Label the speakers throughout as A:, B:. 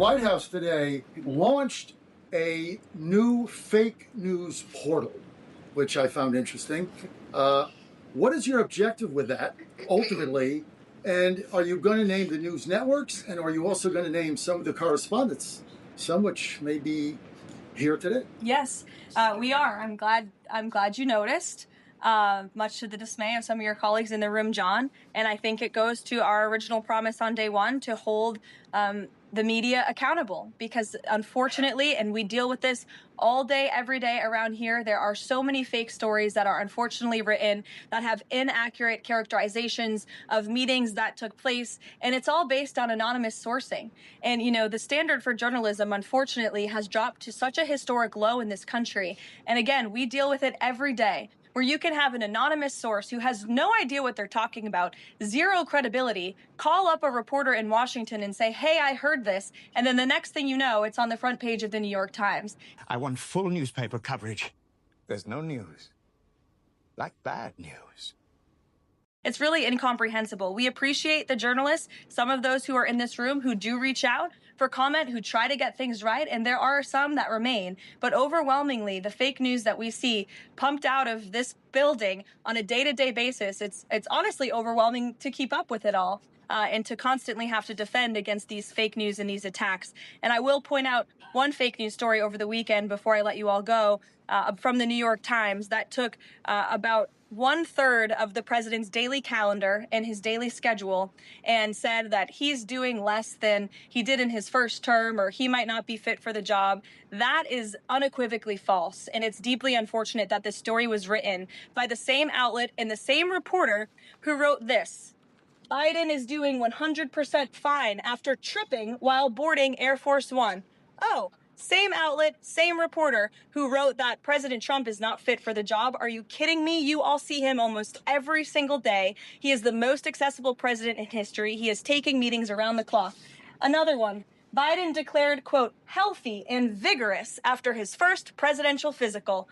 A: White House today launched a new fake news portal, which I found interesting. What is your objective with that, ultimately? And are you going to name the news networks? And are you also going to name some of the correspondents, some which may be here today?
B: Yes, we are. I'm glad you noticed. Much to the dismay of some of your colleagues in the room, John. And I think it goes to our original promise on day one to hold the media accountable, because unfortunately, and we deal with this all day, every day around here, there are so many fake stories that are unfortunately written that have inaccurate characterizations of meetings that took place. And it's all based on anonymous sourcing. And, you know, the standard for journalism, unfortunately, has dropped to such a historic low in this country. And again, we deal with it every day, where you can have an anonymous source who has no idea what they're talking about, zero credibility, call up a reporter in Washington and say, hey, I heard this. And then the next thing you know, it's on the front page of the New York Times.
C: I want full newspaper coverage. There's no news like bad news.
B: It's really incomprehensible. We appreciate the journalists, some of those who are in this room who do reach out for comment, who try to get things right, and there are some that remain. But overwhelmingly, the fake news that we see pumped out of this building on a day-to-day basis, it's honestly overwhelming to keep up with it all. And to constantly have to defend against these fake news and these attacks. And I will point out one fake news story over the weekend before I let you all go, from the New York Times that took about 1/3 of the president's daily calendar and his daily schedule and said that he's doing less than he did in his first term, or he might not be fit for the job. That is unequivocally false. And it's deeply unfortunate that this story was written by the same outlet and the same reporter who wrote this: Biden is doing 100% fine after tripping while boarding Air Force One. Oh, same outlet, same reporter who wrote that President Trump is not fit for the job. Are you kidding me? You all see him almost every single day. He is the most accessible president in history. He is taking meetings around the clock. Another one. Biden declared, quote, healthy and vigorous after his first presidential physical.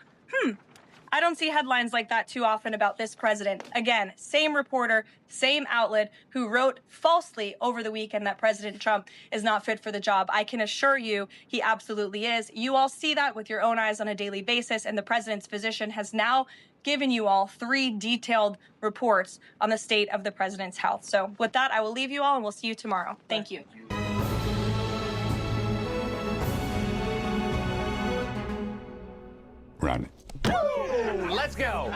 B: I don't see headlines like that too often about this president. Again, same reporter, same outlet who wrote falsely over the weekend that President Trump is not fit for the job. I can assure you he absolutely is. You all see that with your own eyes on a daily basis, and the president's physician has now given you all 3 detailed reports on the state of the president's health. So with that, I will leave you all and we'll see you tomorrow. Thank you.
C: Run.
D: Let's go.